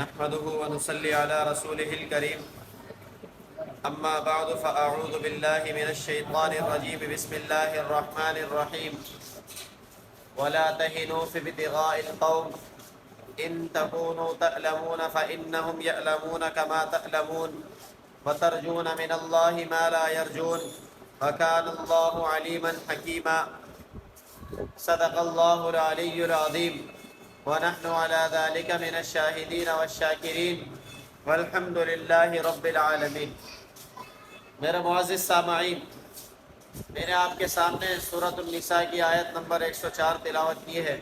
نحمده ونصلي على رسوله الكريم أما بعد فأعوذ بالله من الشيطان الرجيم بسم الله الرحمن الرحيم ولا تهنوا في ابتغاء القوم إن تكونوا تألمون فإنهم يألمون كما تألمون وترجون من الله ما لا يرجون وكان الله عليما حكيما صدق الله العلي العظيم ونحن على ذلك من الشاهدين والشاكرين والحمد لله رب العالمين۔ میرے معزز سامعین، میں نے آپ کے سامنے سورۃ النساء کی آیت نمبر 104 تلاوت کی ہے۔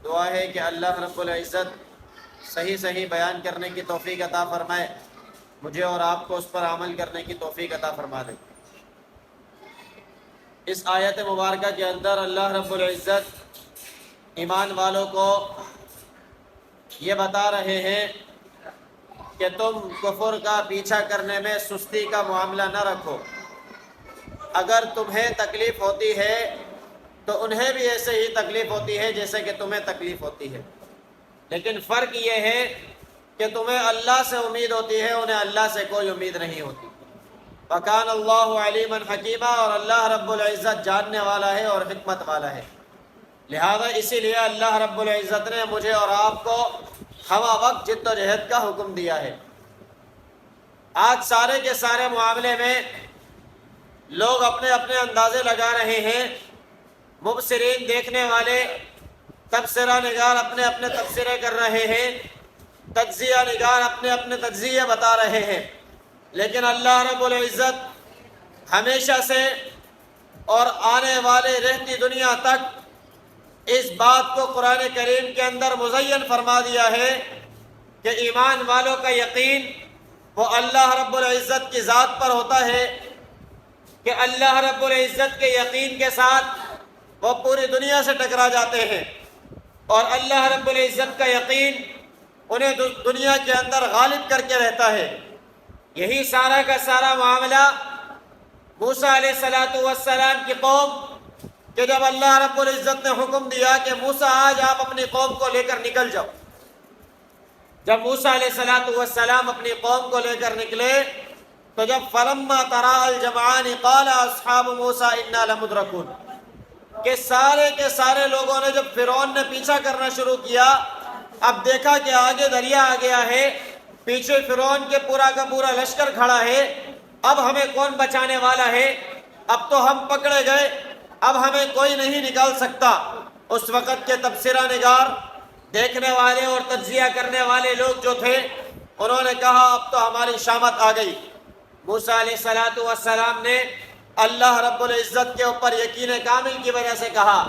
دعا ہے کہ اللہ رب العزت صحیح بیان کرنے کی توفیق عطا فرمائے، مجھے اور آپ کو اس پر عمل کرنے کی توفیق عطا فرما دے۔ اس آیت مبارکہ کے اندر اللہ رب العزت ایمان والوں کو یہ بتا رہے ہیں کہ تم کفر کا پیچھا کرنے میں سستی کا معاملہ نہ رکھو۔ اگر تمہیں تکلیف ہوتی ہے تو انہیں بھی ایسے ہی تکلیف ہوتی ہے جیسے کہ تمہیں تکلیف ہوتی ہے، لیکن فرق یہ ہے کہ تمہیں اللہ سے امید ہوتی ہے، انہیں اللہ سے کوئی امید نہیں ہوتی۔ وَكَانَ اللَّهُ عَلِيمًا حَكِيمًا، اور اللہ رب العزت جاننے والا ہے اور حکمت والا ہے۔ لہذا اسی لیے اللہ رب العزت نے مجھے اور آپ کو ہوا وقت جد و جہد کا حکم دیا ہے۔ آج سارے کے سارے معاملے میں لوگ اپنے اپنے اندازے لگا رہے ہیں، مبصرین دیکھنے والے، تبصرہ نگار اپنے اپنے تبصرے کر رہے ہیں، تجزیہ نگار اپنے اپنے تجزیے بتا رہے ہیں، لیکن اللہ رب العزت ہمیشہ سے اور آنے والے رہتی دنیا تک اس بات کو قرآن کریم کے اندر مزین فرما دیا ہے کہ ایمان والوں کا یقین وہ اللہ رب العزت کی ذات پر ہوتا ہے، کہ اللہ رب العزت کے یقین کے ساتھ وہ پوری دنیا سے ٹکرا جاتے ہیں، اور اللہ رب العزت کا یقین انہیں دنیا کے اندر غالب کر کے رہتا ہے۔ یہی سارا کا سارا معاملہ موسیٰ علیہ السلام کی قوم، کہ جب اللہ رب العزت نے حکم دیا کہ موسیٰ آج آپ اپنی قوم کو لے کر نکل جاؤ، جب موسیٰ علیہ السلام اپنی قوم کو لے کر نکلے تو جب فلما تراءى الجمعان قال اصحاب موسیٰ انا لمدرکون، کہ سارے کے سارے لوگوں نے جب فرعون نے پیچھا کرنا شروع کیا، اب دیکھا کہ آگے دریا آ گیا ہے، پیچھے فرعون کے پورا کا پورا لشکر کھڑا ہے، اب ہمیں کون بچانے والا ہے؟ اب تو ہم پکڑے گئے، اب ہمیں کوئی نہیں نکال سکتا۔ اس وقت کے تبصرہ نگار، دیکھنے والے اور تجزیہ کرنے والے لوگ جو تھے، انہوں نے کہا اب تو ہماری شامت آ گئی۔ موسیٰ علیہ السلام نے اللہ رب العزت کے اوپر یقین کامل کی وجہ سے کہا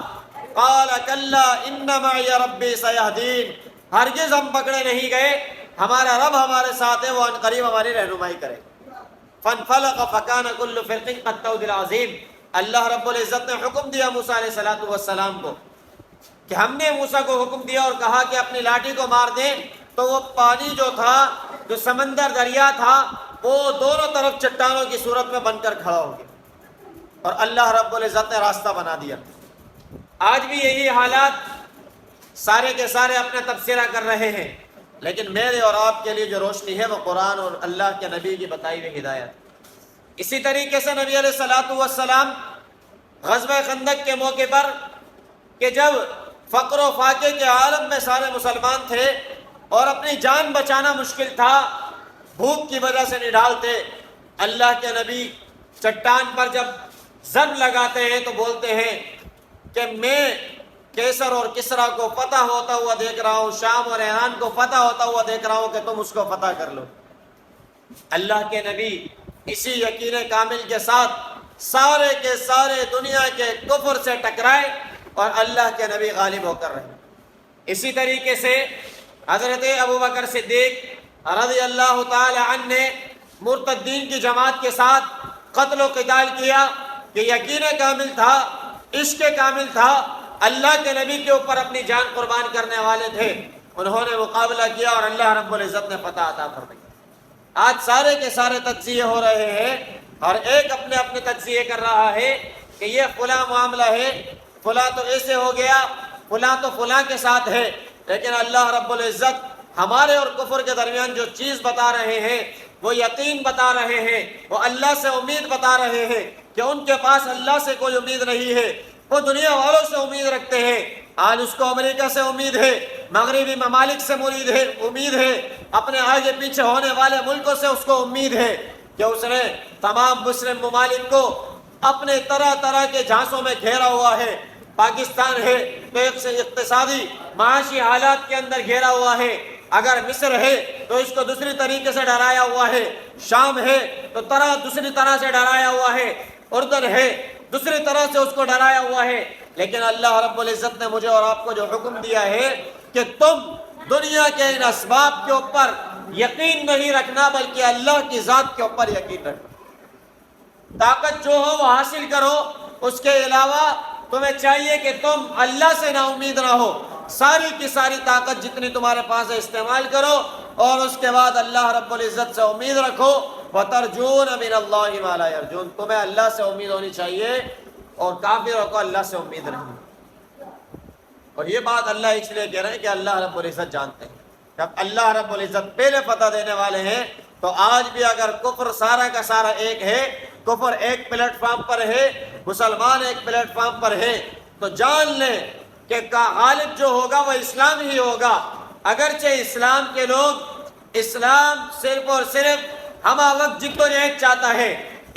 قال کلا ان معی ربی سیہدین، ہرگز ہم پکڑے نہیں گئے، ہمارا رب ہمارے ساتھ ہے، وہ ان قریب ہماری رہنمائی کرے۔ فانفلق فکان کل فرق کالطود العظیم، اللہ رب العزت نے حکم دیا موسیٰ علیہ السلام کو کہ ہم نے موسیٰ کو حکم دیا اور کہا کہ اپنی لاٹھی کو مار دیں، تو وہ پانی جو تھا، جو سمندر دریا تھا، وہ دونوں طرف چٹانوں کی صورت میں بن کر کھڑا ہو گیا، اور اللہ رب العزت نے راستہ بنا دیا۔ آج بھی یہی حالات، سارے کے سارے اپنا تبصرہ کر رہے ہیں، لیکن میرے اور آپ کے لیے جو روشنی ہے وہ قرآن اور اللہ کے نبی کی بتائی ہوئی ہدایت۔ اسی طریقے سے نبی علیہ السلام غزوہ خندق کے موقع پر، کہ جب فقر و فاقے کے عالم میں سارے مسلمان تھے اور اپنی جان بچانا مشکل تھا، بھوک کی وجہ سے نڈھال تھے، اللہ کے نبی چٹان پر جب ضرب لگاتے ہیں تو بولتے ہیں کہ میں کیسر اور کسرا کو فتح ہوتا ہوا دیکھ رہا ہوں، شام اور ایران کو فتح ہوتا ہوا دیکھ رہا ہوں، کہ تم اس کو فتح کر لو۔ اللہ کے نبی اسی یقین کامل کے ساتھ سارے کے سارے دنیا کے کفر سے ٹکرائے اور اللہ کے نبی غالب ہو کر رہے۔ اسی طریقے سے حضرت ابوبکر صدیق رضی اللہ تعالی عنہ نے مرتدین کی جماعت کے ساتھ قتل و قتال کیا، کہ یقین کامل تھا، عشق کامل تھا، اللہ کے نبی کے اوپر اپنی جان قربان کرنے والے تھے، انہوں نے مقابلہ کیا اور اللہ رب العزت نے فتح عطا فرمائی۔ آج سارے کے سارے تجزیے ہو رہے ہیں، اور ایک اپنے اپنے تجزیے کر رہا ہے کہ یہ فلاں معاملہ ہے، فلاں تو ایسے ہو گیا، فلاں تو فلاں کے ساتھ ہے، لیکن اللہ رب العزت ہمارے اور کفر کے درمیان جو چیز بتا رہے ہیں وہ یقین بتا رہے ہیں، وہ اللہ سے امید بتا رہے ہیں کہ ان کے پاس اللہ سے کوئی امید نہیں ہے، وہ دنیا والوں سے امید رکھتے ہیں۔ آج اس کو امریکہ سے امید ہے، مغربی ممالک سے امید ہے، اپنے آگے پیچھے ہونے والے ملکوں سے اس کو امید ہے کہ اس نے تمام مسلم ممالک کو اپنے طرح طرح کے جھانسوں میں گھیرا ہوا ہے۔ پاکستان ہے تو ایک اقتصادی معاشی حالات کے اندر گھیرا ہوا ہے، اگر مصر ہے تو اس کو دوسری طریقے سے ڈرایا ہوا ہے، شام ہے تو دوسری طرح سے ڈرایا ہوا ہے، اردن ہے دوسری طرح سے اس کو ڈرایا ہوا ہے۔ لیکن اللہ رب العزت نے مجھے اور آپ کو جو حکم دیا ہے کہ تم دنیا کے ان اسباب کے اوپر یقین نہیں رکھنا بلکہ اللہ کی ذات کے اوپر یقین رکھنا، طاقت جو ہو وہ حاصل کرو، اس کے علاوہ تمہیں چاہیے کہ تم اللہ سے نا امید نہ ہو، ساری کی ساری طاقت جتنی تمہارے پاس ہے استعمال کرو، اور اس کے بعد اللہ رب العزت سے امید رکھو۔ وَتَرْجُونَ مِنَ اللَّهِ مَا لَا يَرْجُونَ، تمہیں اللہ سے امید ہونی چاہیے اور کافروں کو اللہ سے امید نہیں۔ اور یہ بات اللہ اس لیے کہہ رہے ہیں کہ اللہ رب العزت جانتے ہیں، جب اللہ رب العزت پہلے فتح دینے والے ہیں تو آج بھی اگر کفر سارا کا سارا ایک ہے، کفر ایک پلیٹ فارم پر ہے، مسلمان ایک پلیٹ فارم پر ہے، تو جان لیں کہ غالب جو ہوگا وہ اسلام ہی ہوگا۔ اگرچہ اسلام کے لوگ اسلام صرف اور صرف ہمہ وقت جدوجہد چاہتا ہے،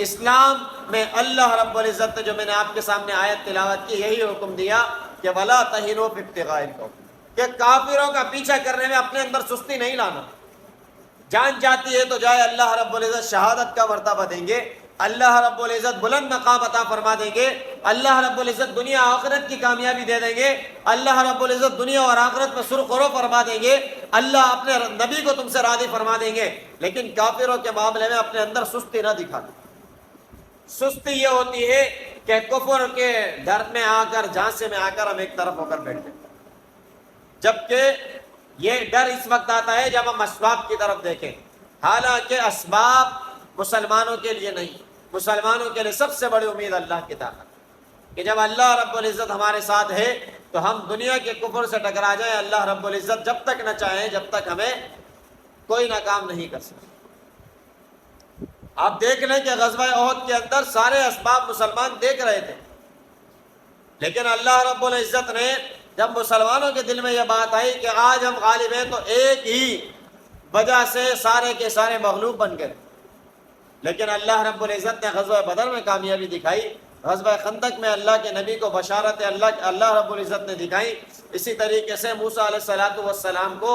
اسلام میں اللہ رب العزت نے جو میں نے آپ کے سامنے آیت تلاوت کی یہی حکم دیا کہ وَلَا تَهِنُوا فِي ابْتِغَاءِ الْقَوْمِ، کہ کافروں کا پیچھا کرنے میں اپنے اندر سستی نہیں لانا۔ جان جاتی ہے تو جائے، اللہ رب العزت شہادت کا مرتبہ دیں گے، اللہ رب العزت بلند مقام عطا فرما دیں گے، اللہ رب العزت دنیا آخرت کی کامیابی دے دیں گے، اللہ رب العزت دنیا اور آخرت میں سرخرو فرما دیں گے، اللہ اپنے نبی کو تم سے راضی فرما دیں گے۔ لیکن کافروں کے معاملے میں اپنے اندر سستی نہ دکھانا۔ سستی یہ ہوتی ہے کہ کفر کے ڈر میں آ کر، جھانسے میں آ کر ہم ایک طرف ہو کر بیٹھ جائیں، جبکہ یہ ڈر اس وقت آتا ہے جب ہم اسباب کی طرف دیکھیں، حالانکہ اسباب مسلمانوں کے لیے نہیں، مسلمانوں کے لیے سب سے بڑی امید اللہ کی طاقت، کہ جب اللہ رب العزت ہمارے ساتھ ہے تو ہم دنیا کے کفر سے ٹکرا جائیں، اللہ رب العزت جب تک نہ چاہیں جب تک ہمیں کوئی ناکام نہیں کر سکتا۔ آپ دیکھ لیں کہ غزوہ احد کے اندر سارے اسباب مسلمان دیکھ رہے تھے، لیکن اللہ رب العزت نے جب مسلمانوں کے دل میں یہ بات آئی کہ آج ہم غالب ہیں، تو ایک ہی وجہ سے سارے کے سارے مغلوب بن گئے۔ لیکن اللہ رب العزت نے غزوہ بدر میں کامیابی دکھائی، غزوہ خندق میں اللہ کے نبی کو بشارت اللہ رب العزت نے دکھائی، اسی طریقے سے موسیٰ علیہ السلام کو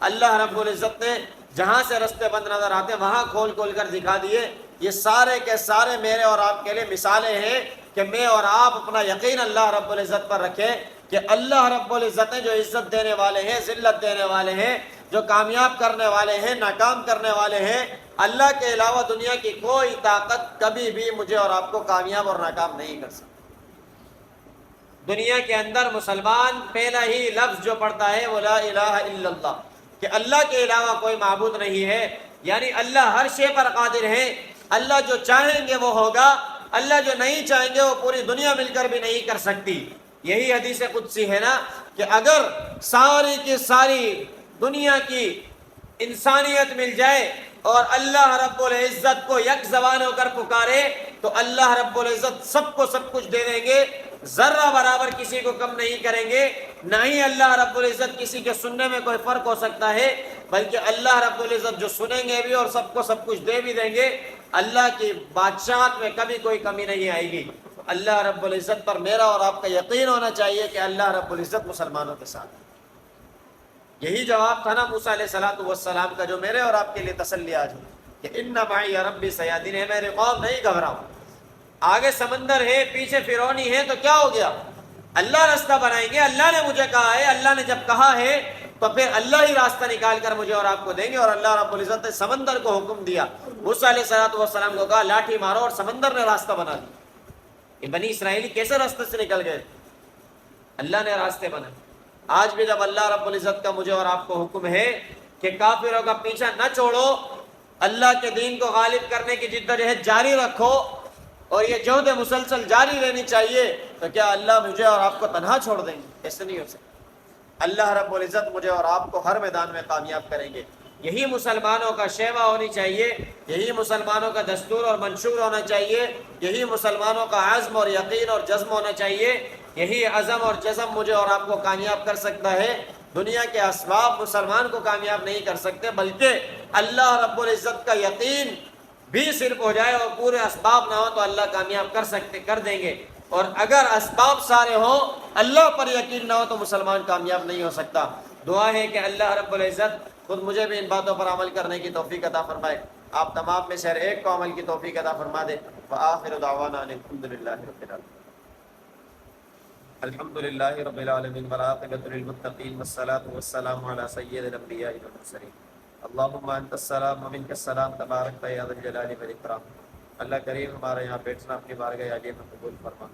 اللہ رب العزت نے جہاں سے رستے بند نظر آتے وہاں کھول کھول کر دکھا دیے۔ یہ سارے کے سارے میرے اور آپ کے لیے مثالیں ہیں کہ میں اور آپ اپنا یقین اللہ رب العزت پر رکھیں کہ اللہ رب العزت نے جو عزت دینے والے ہیں، ذلت دینے والے ہیں، جو کامیاب کرنے والے ہیں، ناکام کرنے والے ہیں، اللہ کے علاوہ دنیا کی کوئی طاقت کبھی بھی مجھے اور آپ کو کامیاب اور ناکام نہیں کر سکتی۔ دنیا کے اندر مسلمان پہلا ہی لفظ جو پڑھتا ہے وہ لا الہ الا اللہ، کہ اللہ کے علاوہ کوئی معبود نہیں ہے، یعنی اللہ ہر شے پر قادر ہے، اللہ جو چاہیں گے وہ ہوگا، اللہ جو نہیں چاہیں گے وہ پوری دنیا مل کر بھی نہیں کر سکتی۔ یہی حدیث قدسی ہے نا کہ اگر ساری کی ساری دنیا کی انسانیت مل جائے اور اللہ رب العزت کو یک زبان ہو کر پکارے تو اللہ رب العزت سب کو سب کچھ دے دیں گے، ذرہ برابر کسی کو کم نہیں کریں گے، نہ ہی اللہ رب العزت کسی کے سننے میں کوئی فرق ہو سکتا ہے، بلکہ اللہ رب العزت جو سنیں گے بھی اور سب کو سب کچھ دے بھی دیں گے۔ اللہ کی بادشاہت میں کبھی کوئی کمی نہیں آئے گی۔ اللہ رب العزت پر میرا اور آپ کا یقین ہونا چاہیے کہ اللہ رب العزت مسلمانوں کے ساتھ ہے۔ یہی جواب تھا نا موسیٰ علیہ السلام کا جو میرے اور آپ کے لیے تسلی آج ہے کہ ان معی ربی سیہدین، ہے میرے قوم نہیں گھبراؤ، آگے سمندر ہے، پیچھے فرعونی ہے تو کیا ہو گیا، اللہ راستہ بنائیں گے، اللہ نے مجھے کہا ہے، اللہ نے جب کہا ہے تو پھر اللہ ہی راستہ نکال کر مجھے اور آپ کو دیں گے۔ اور اللہ رب العزت نے سمندر کو حکم دیا، موسیٰ علیہ السلام کو کہا لاٹھی مارو، اور سمندر نے راستہ بنا دیا۔ یہ بنی اسرائیلی کیسے راستے سے نکل گئے؟ اللہ نے راستے بنائے۔ آج بھی جب اللہ رب العزت کا مجھے اور آپ کو حکم ہے کہ کافروں کا پیچھا نہ چھوڑو، اللہ کے دین کو غالب کرنے کی جدوجہد جاری رکھو، اور یہ جہد مسلسل جاری رہنی چاہیے، تو کیا اللہ مجھے اور آپ کو تنہا چھوڑ دیں گے؟ ایسے نہیں ہو سکتا۔ اللہ رب العزت مجھے اور آپ کو ہر میدان میں کامیاب کریں گے۔ یہی مسلمانوں کا شیوا ہونی چاہیے، یہی مسلمانوں کا دستور اور منشور ہونا چاہیے، یہی مسلمانوں کا عزم اور یقین اور جزم ہونا چاہیے۔ یہی عزم اور جزم مجھے اور آپ کو کامیاب کر سکتا ہے۔ دنیا کے اسباب مسلمان کو کامیاب نہیں کر سکتے، بلکہ اللہ رب العزت کا یقین بھی صرف ہو جائے اور پورے اسباب نہ ہو تو اللہ کامیاب کر دیں گے۔ اور اگر اسباب سارے ہوں، اللہ پر یقین نہ ہو تو مسلمان کامیاب نہیں ہو سکتا۔ دعا ہے کہ اللہ رب العزت خود مجھے بھی ان باتوں پر عمل کرنے کی توفیق عطا فرمائے، آپ تمام میں سے ہر ایک کو عمل کی توفیق عطا فرما دے۔ وآخر دعوانا ان الحمدللہ رب العالمین۔ الحمدللہ رب العالمین والعاقبۃ للمتقین والصلاۃ والسلام علی سید الانبیاء والمرسلین۔ اللہم انت السلام ومنک السلام تبارک یا ذا الجلال والاکرام۔ اللہ کریم ہمارے یہاں بیٹھنا اپنی بارگاہ عالیہ میں قبول فرما۔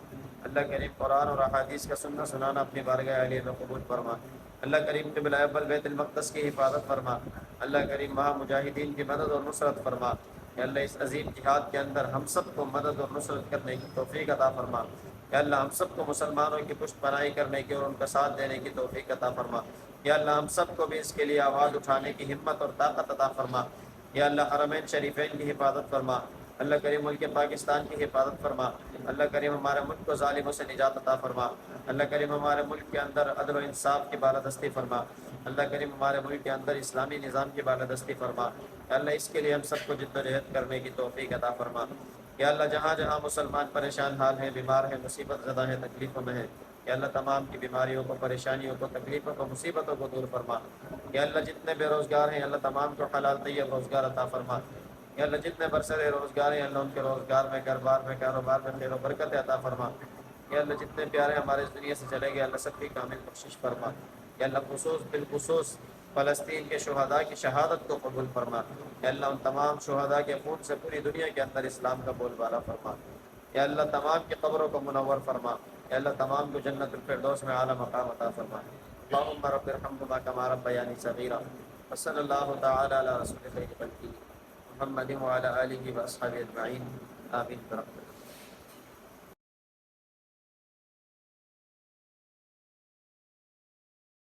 اللہ کریم قرآن اور احادیث کا سننا سنانا اپنی بارگاہ عالیہ میں قبول فرما۔ اللہ کریم قبلہ اول بیت المقدس کی حفاظت فرما۔ اللہ کریم وہاں مجاہدین کی مدد اور نصرت فرما۔ یا اللہ اس عظیم جہاد کے اندر ہم سب کو مدد اور نصرت کرنے کی توفیق عطا فرما۔ یا اللہ ہم سب کو مسلمانوں کی پشت پناہی کرنے کی اور ان کا ساتھ دینے کی توفیق عطا فرما۔ یا اللہ ہم سب کو بھی اس کے لیے آواز اٹھانے کی ہمت اور طاقت عطا فرما۔ یا اللہ حرمین شریفین کی حفاظت فرما۔ اللہ کریم ملک پاکستان کی حفاظت فرما۔ اللہ کریم ہمارے ملک کو ظالموں سے نجات عطا فرما۔ اللہ کریم ہمارے ملک کے اندر عدل و انصاف کی بالادستی فرما۔ اللہ کریم ہمارے ملک کے اندر اسلامی نظام کی بالادستی فرما۔ یا اللہ اس کے لیے ہم سب کو جد و جہد کرنے کی توفیق عطا فرما۔ یا اللہ جہاں جہاں مسلمان پریشان حال ہیں، بیمار ہیں، مصیبت زدہ ہیں، تکلیفوں میں ہیں، یا اللہ تمام کی بیماریوں کو، پریشانیوں کو، تکلیفوں کو، مصیبتوں کو دور فرما۔ یا اللہ جتنے بے روزگار ہیں اللہ تمام کو حلال طیب روزگار عطا فرما۔ یا اللہ جتنے برسر روزگار ہیں اللہ ان کے روزگار میں، گھر بار میں، کاروبار میں خیر و برکت عطا فرما۔ یا اللہ جتنے پیارے ہمارے اس دنیا سے چلے گئے اللہ سب کی کامل بخشش فرما۔ یا اللہ بالخصوص فلسطین کے شہداء کی شہادت کو قبول فرما۔ یا اللہ ان تمام شہداء کے خون سے پوری دنیا کے اندر اسلام کا بول بالا فرما۔ یا اللہ تمام کی قبروں کو منور فرما۔ یا اللہ تمام کو جنت الفردوس میں اعلیٰ مقام عطا فرما۔ اللہم رب ارحمہما کما ربیانی صغیرا۔ وصلی اللہ تعالی علی رسول خیر خلقہ محمد وعلی آلہ واصحابہ اجمعین، آمین برحمتک۔